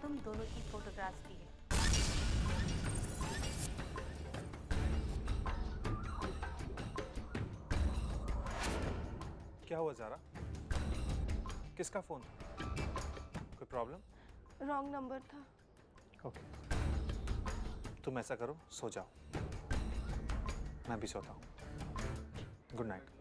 तुम दोनों की फोटोग्राफ्स ली है। क्या हुआ ज़ारा? किसका फोन था? कोई प्रॉब्लम? रॉन्ग नंबर था। ओके, तुम ऐसा करो, सो जाओ, मैं भी सोता हूँ। Good night.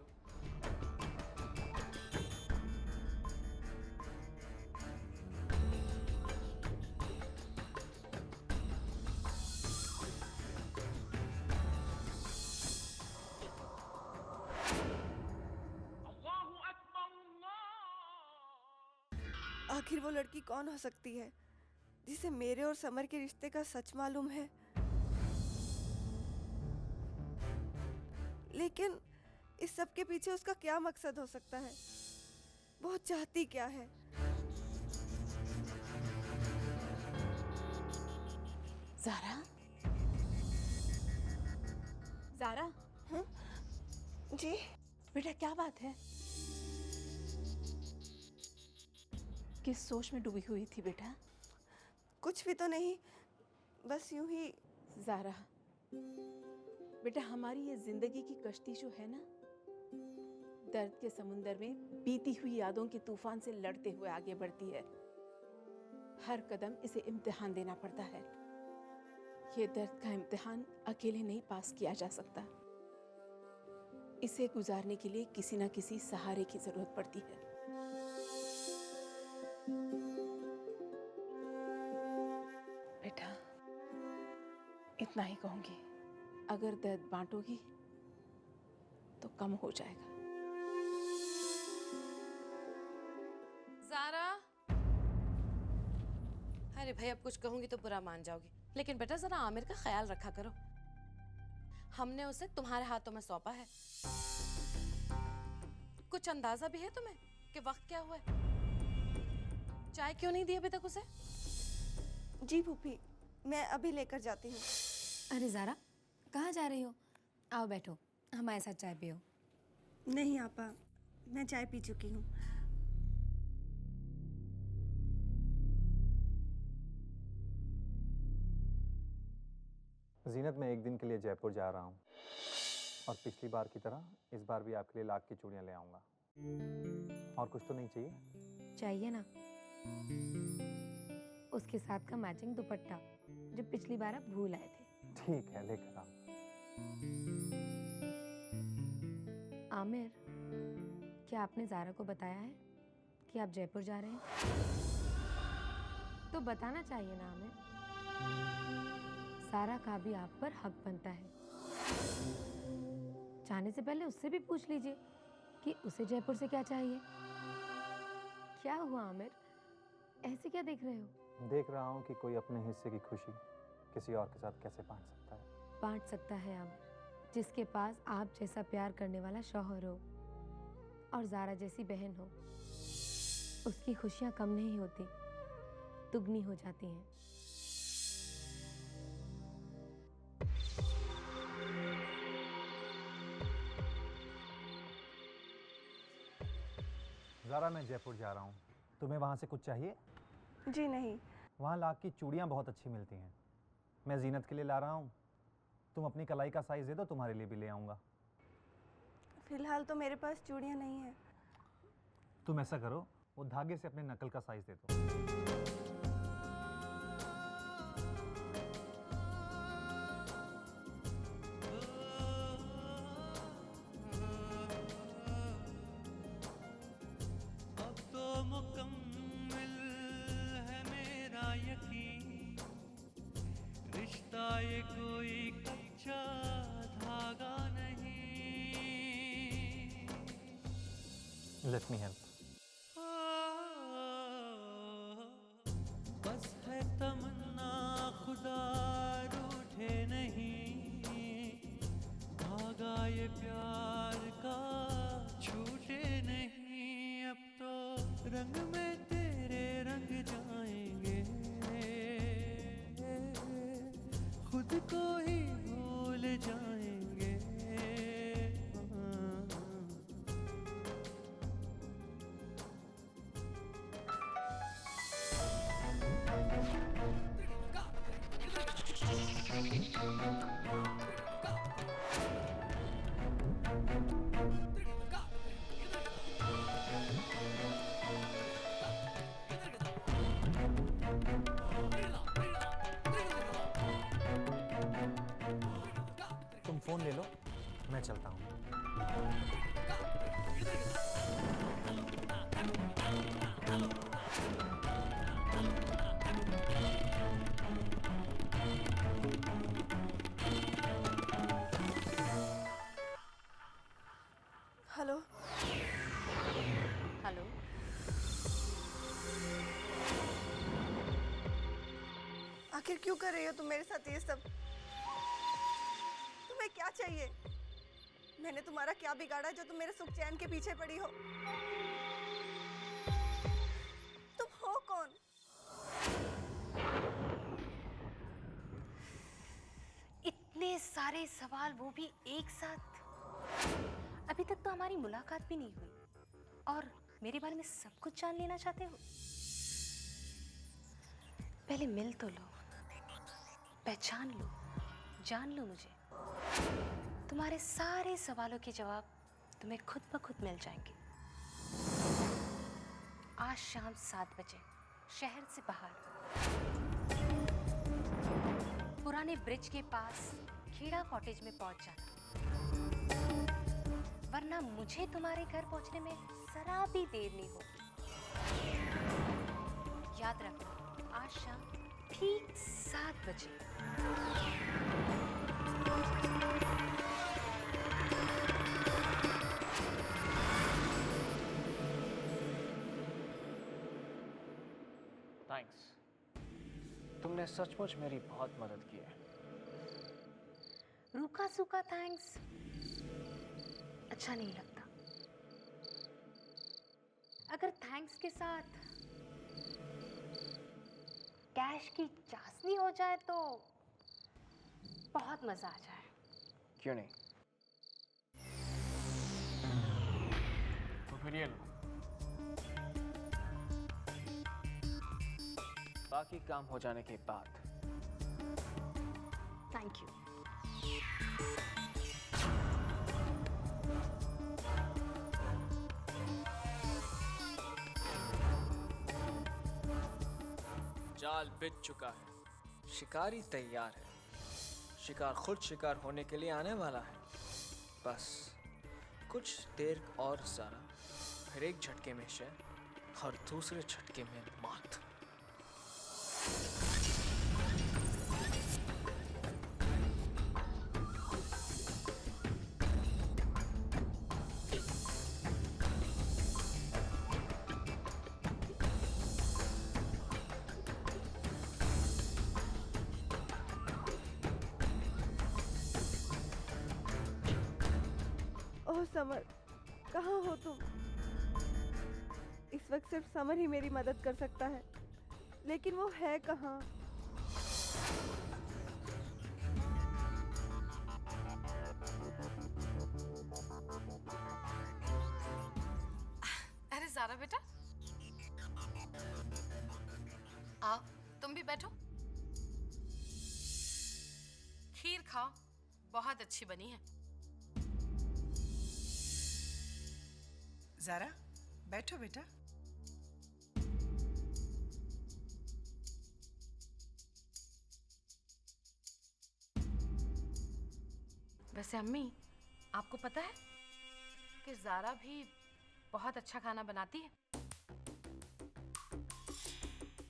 आखिर वो लड़की कौन हो सकती है जिसे मेरे और समर के रिश्ते का सच मालूम है? लेकिन इस सब के पीछे उसका क्या मकसद हो सकता है? वो चाहती क्या है? ज़ारा? ज़ारा? जी? बेटा क्या बात है? किस सोच में डूबी हुई थी बेटा? कुछ भी तो नहीं, बस यूं ही। ज़ारा बेटा, हमारी ये जिंदगी की कश्ती जो है ना, दर्द के समुंदर में बीती हुई यादों के तूफान से लड़ते हुए आगे बढ़ती है। हर कदम इसे इम्तिहान देना पड़ता है। ये दर्द का इम्तिहान अकेले नहीं पास किया जा सकता। इसे गुजारने के लिए किसी न किसी सहारे की जरूरत पड़ती है। बेटा, इतना ही कहूंगी, अगर दर्द बांटोगी तो कम हो जाएगा। ज़ारा, अरे भाई अब कुछ कहूंगी तो बुरा मान जाओगी, लेकिन बेटा जरा आमिर का ख्याल रखा करो। हमने उसे तुम्हारे हाथों में सौंपा है। कुछ अंदाजा भी है तुम्हें कि वक्त क्या हुआ है? चाय क्यों नहीं दी अभी तक उसे? जी फूफी, मैं अभी लेकर जाती हूँ। अरे ज़ारा, कहाँ जा रही हो? आओ बैठो, हमारे साथ चाय पियो। नहीं आपा, मैं चाय पी चुकी हूँ। जीनत, मैं एक दिन के लिए जयपुर जा रहा हूँ और पिछली बार की तरह इस बार भी आपके लिए लाख की चूड़ियाँ ले आऊँगा। और कुछ तो नहीं चाहिए? चाहिए ना, उसके साथ का मैचिंग दुपट्टा जो पिछली बार आप भूल आए थे। ठीक है, लेकर आऊँ। आमिर, क्या आपने ज़ारा को बताया है कि आप जयपुर जा रहे हैं? तो बताना चाहिए ना आमिर। ज़ारा का भी आप पर हक बनता है। जाने से पहले उससे भी पूछ लीजिए कि उसे जयपुर से क्या चाहिए। क्या हुआ आमिर, ऐसे क्या देख रहे हो? देख रहा हूँ कि कोई अपने हिस्से की खुशी किसी और के साथ कैसे बांट सकता है। बांट सकता है आमिर, जिसके पास आप जैसा प्यार करने वाला शौहर हो और ज़ारा जैसी बहन हो। उसकी खुशियाँ कम नहीं होती, दुगनी हो जाती हैं। ज़ारा, मैं जयपुर जा रहा हूँ, तुम्हें वहाँ से कुछ चाहिए? जी नहीं। वहाँ लाख की चूड़ियाँ बहुत अच्छी मिलती हैं। मैं जीनत के लिए ला रहा हूँ, तुम अपनी कलाई का साइज़ दे दो, तुम्हारे लिए भी ले आऊँगा। फिलहाल तो मेरे पास चूड़ियाँ नहीं हैं। तुम ऐसा करो, वो धागे से अपने नकल का साइज़ दे दो। अब तो मुकम्मल है मेरा यकीन, रिश्ता ये कोई कच्चा धागा नहीं। Let me help. बस है तमन्ना खुदा रूठे नहीं, धागा ये प्यार का छूटे नहीं। अब तो रंग में तेरे रंग जाएंगे, खुद को ही भूल जाएंगे। तुम फोन ले लो, मैं चलता हूँ। हेलो। हेलो। आखिर क्यों कर रही हो तुम मेरे साथ ये सब? तुम्हें क्या चाहिए? मैंने तुम्हारा क्या बिगाड़ा जो तुम मेरे सुख चैन के पीछे पड़ी हो? तुम हो कौन? इतने सारे सवाल, वो भी एक साथ। अभी तक तो हमारी मुलाकात भी नहीं हुई और मेरे बारे में सब कुछ जान लेना चाहते हो? पहले मिल तो लो, पहचान लो, जान लो मुझे। तुम्हारे सारे सवालों के जवाब तुम्हें खुद ब खुद मिल जाएंगे। आज शाम 7 बजे शहर से बाहर पुराने ब्रिज के पास खेड़ा कॉटेज में पहुंच जाना, वरना मुझे तुम्हारे घर पहुंचने में जरा भी देर नहीं होगी। याद रखना, आज शाम ठीक 7 बजे। थैंक्स, तुमने सचमुच मेरी बहुत मदद की है। रूखा सूखा थैंक्स अच्छा नहीं लगता। अगर थैंक्स के साथ कैश की चाशनी हो जाए तो बहुत मजा आ जाए। क्यों नहीं? तो फिर ये लो, बाकी काम हो जाने के बाद। Thank you. जाल बिछ चुका है, शिकारी तैयार है, शिकार खुद शिकार होने के लिए आने वाला है। बस कुछ देर और ज़रा, फिर एक झटके में शह और दूसरे झटके में मौत। ओह समर, कहाँ हो तुम? इस वक्त सिर्फ समर ही मेरी मदद कर सकता है, लेकिन वो है कहाँ? अरे ज़ारा बेटा, आओ तुम भी बैठो, खीर खाओ, बहुत अच्छी बनी है। ज़ारा, बैठो बेटा। वैसे अम्मी, आपको पता है कि ज़ारा भी बहुत अच्छा खाना बनाती है।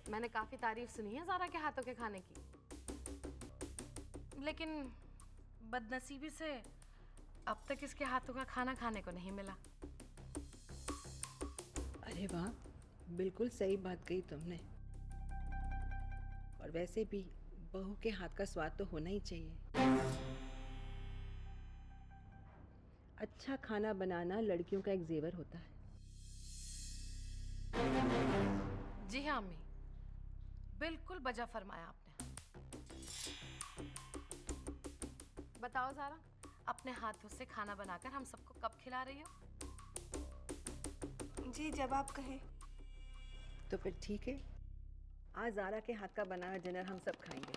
मैंने काफ़ी तारीफ सुनी है ज़ारा के हाथों के खाने की, लेकिन बदनसीबी से अब तक इसके हाथों का खाना खाने को नहीं मिला। अरे वाह, बिल्कुल सही बात कही तुमने। और वैसे भी बहू के हाथ का स्वाद तो होना ही चाहिए। अच्छा खाना बनाना लड़कियों का एक जेवर होता है। जी हाँ अम्मी, बिल्कुल बजा फरमाया आपने। बताओ ज़ारा, अपने हाथों से खाना बनाकर हम सबको कब खिला रही हो? जी, जब आप कहें। तो फिर ठीक है, आज ज़ारा के हाथ का बनाया डिनर हम सब खाएंगे।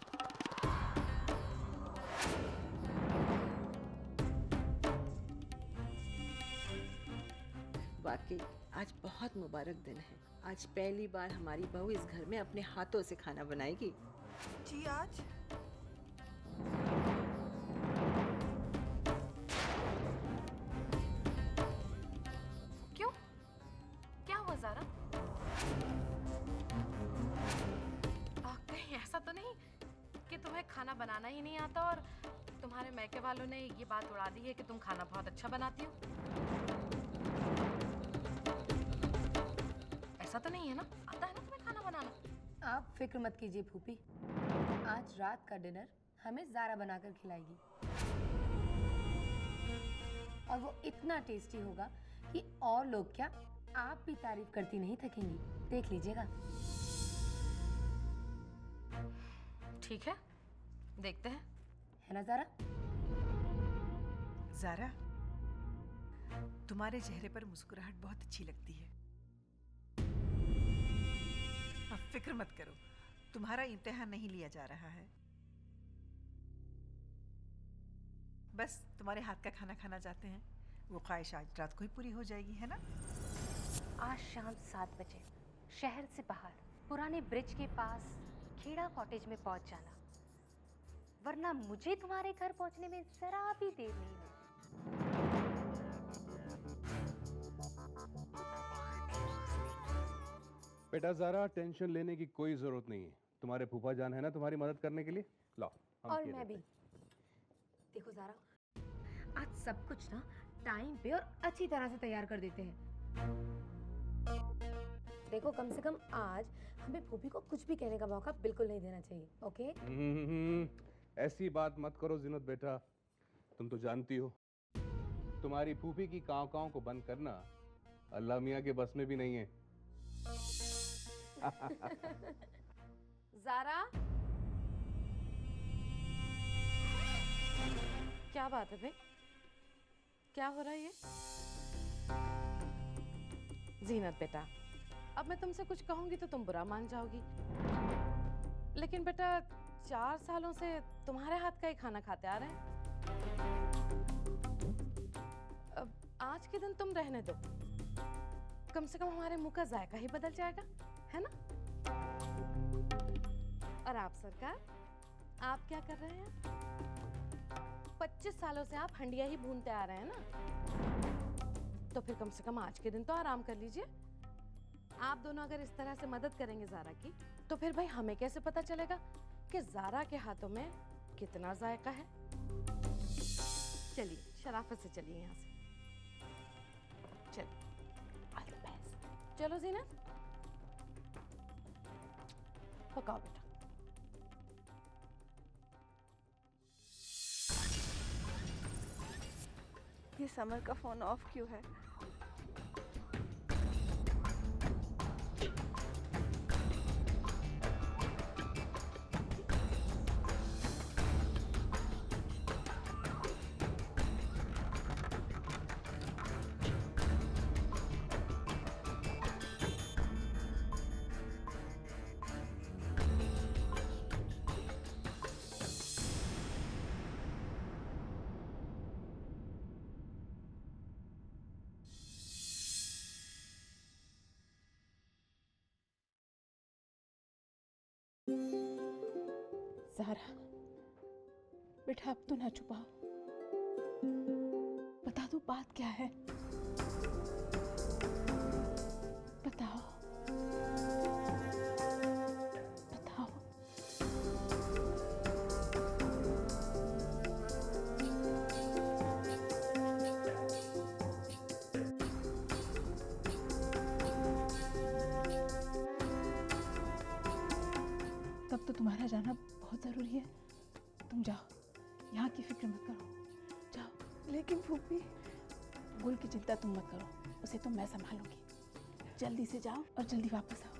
वाकई आज बहुत मुबारक दिन है। आज पहली बार हमारी बहू इस घर में अपने हाथों से खाना बनाएगी। जी आज क्यों? क्या हुआ ज़ारा? कहीं ऐसा तो नहीं कि तुम्हें खाना बनाना ही नहीं आता और तुम्हारे मैके वालों ने ये बात उड़ा दी है कि तुम खाना बहुत अच्छा बनाती हो? ऐसा तो नहीं है ना? आता है ना तुम्हें खाना बनाना? आप फिक्र मत कीजिए फूफी, आज रात का डिनर हमें ज़ारा बनाकर खिलाएगी और वो इतना टेस्टी होगा कि और लोग क्या, आप भी तारीफ करती नहीं थकेंगी। देख लीजिएगा। ठीक है, देखते हैं। है ना ज़ारा? ज़ारा, तुम्हारे चेहरे पर मुस्कुराहट बहुत अच्छी लगती है। अब फिक्र मत करो, तुम्हारा इम्तिहान नहीं लिया जा रहा है। बस तुम्हारे हाथ का खाना खाना चाहते हैं, वो ख्वाहिश आज रात को ही पूरी हो जाएगी, है ना? आज शाम 7 बजे शहर से बाहर पुराने ब्रिज के पास खेड़ा कॉटेज में पहुंच जाना, वरना मुझे तुम्हारे घर पहुंचने में जरा भी देर नहीं है। बेटा ज़ारा, टेंशन लेने की कोई जरूरत नहीं है। तुम्हारे फूफा जान है ना तुम्हारी मदद करने के लिए। लाओ हम और किए मैं देते भी। हैं। देखो ज़ारा, आज सब कुछ ना टाइम पे और अच्छी तरह से तैयार कर देते हैं। देखो, कम से कम आज हमें फूफी को कुछ भी कहने का मौका बिल्कुल नहीं देना चाहिए। ओके? ऐसी बात मत करो जिनत बेटा, तुम तो जानती हो तुम्हारी फूफी की काँव को बंद करना अल्लाह मियाँ के बस में भी नहीं है। ज़ारा, क्या बात है भाई? क्या हो रहा है ये? जीनत बेटा, अब मैं तुमसे कुछ कहूंगी तो तुम बुरा मान जाओगी, लेकिन बेटा 4 सालों से तुम्हारे हाथ का ही खाना खाते आ रहे हैं। अब आज के दिन तुम रहने दो, कम से कम हमारे मुंह का जायका ही बदल जाएगा, है ना? और आप सरकार, आप क्या कर रहे हैं? 25 सालों से आप हंडिया ही भूनते आ रहे हैं ना, तो फिर कम से कम आज के दिन तो आराम कर लीजिए। आप दोनों अगर इस तरह से मदद करेंगे ज़ारा की, तो फिर भाई हमें कैसे पता चलेगा कि ज़ारा के हाथों में कितना जायका है? चलिए, शराफत से चलिए यहाँ से। चलिए, ऑल द बेस्ट। चलो जीनत, पकाओ बेटा। ये समर का फोन ऑफ क्यों है? ज़ारा बेटा, अब तो ना छुपाओ, बता दो बात क्या है, बताओ बताओ। तब तो तुम्हारा जाना बहुत ज़रूरी है। तुम जाओ, यहाँ की फिक्र मत करो, जाओ। लेकिन फूफी, गुल की चिंता तुम मत करो, उसे तो मैं संभालूंगी। जल्दी से जाओ और जल्दी वापस आओ।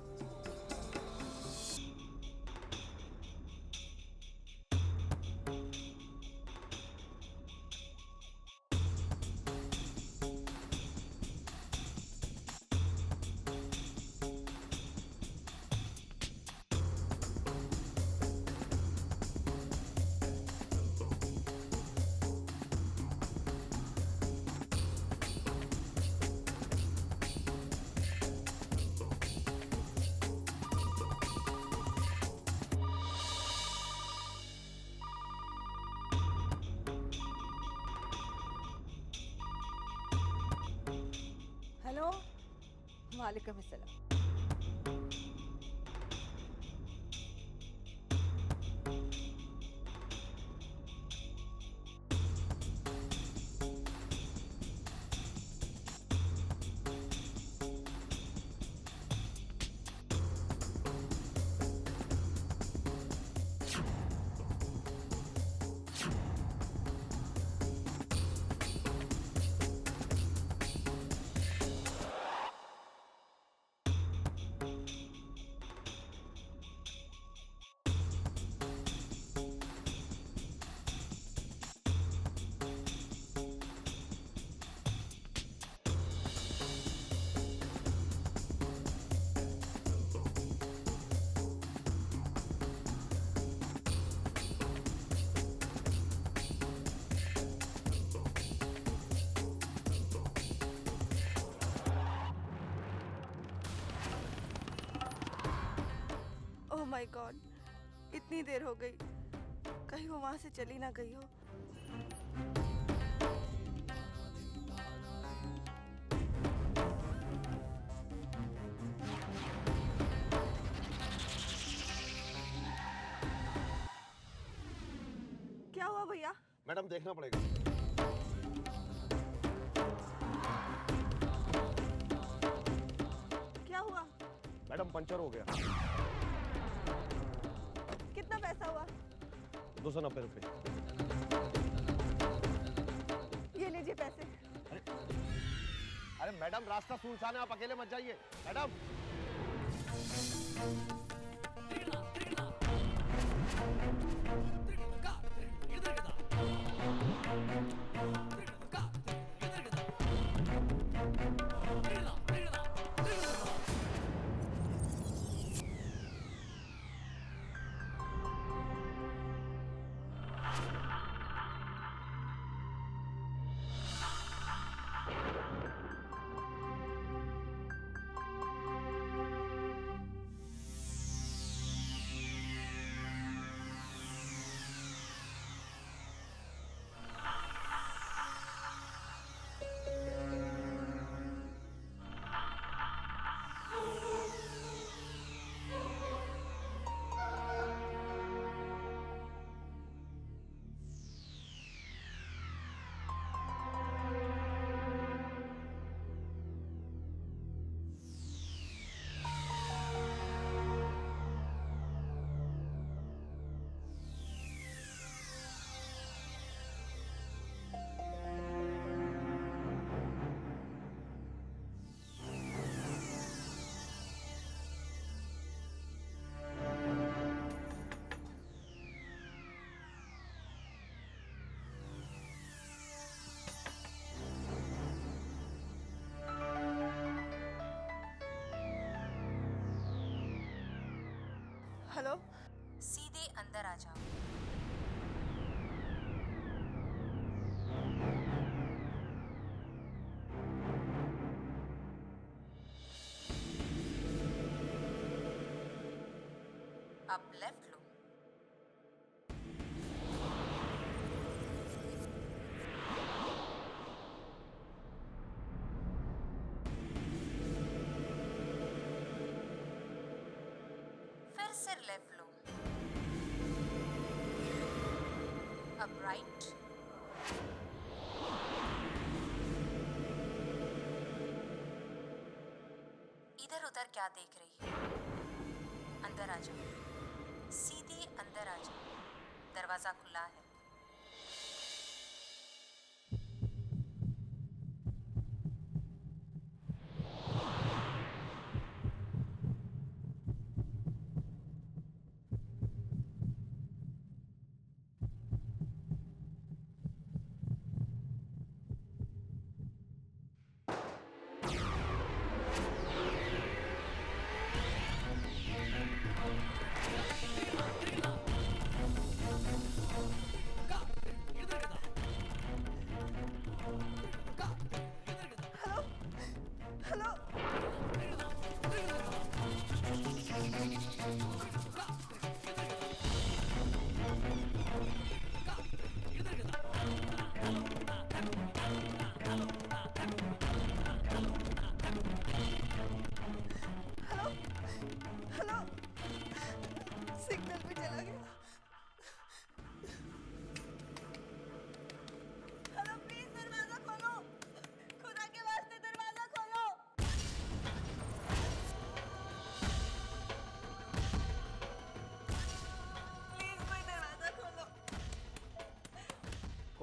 वालेकुम अस्सलाम। ओह माय गॉड, इतनी देर हो गई, कहीं वो वहां से चली ना गई हो। क्या हुआ भैया? मैडम देखना पड़ेगा। क्या हुआ? मैडम पंचर हो गया। कितना पैसा हुआ? 290 रुपए। ये लीजिए पैसे। अरे मैडम रास्ता सुनसान है, आप अकेले मत जाइए। मैडम हेलो, सीधे अंदर आ जाओ। अब लेफ्ट लो। फिर से लेफ्ट लो। अब राइट। इधर उधर क्या देख रही है? अंदर आ जाओ, सीधे अंदर आ जाओ, दरवाजा खुला है।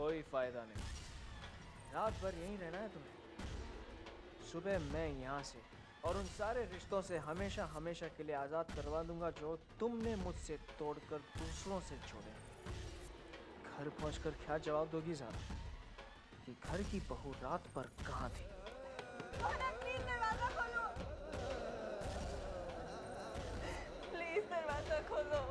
कोई फायदा नहीं। रात भर यहीं रहना है तुम्हें। सुबह मैं यहाँ से और उन सारे रिश्तों से हमेशा हमेशा के लिए आज़ाद करवा दूंगा जो तुमने मुझसे तोड़कर दूसरों से जोड़े। घर पहुंचकर क्या जवाब दोगी ज़ारा कि घर की बहू रात पर कहाँ थी? प्लीज दरवाजा खोलो, प्लीज दरवाजा खोलो।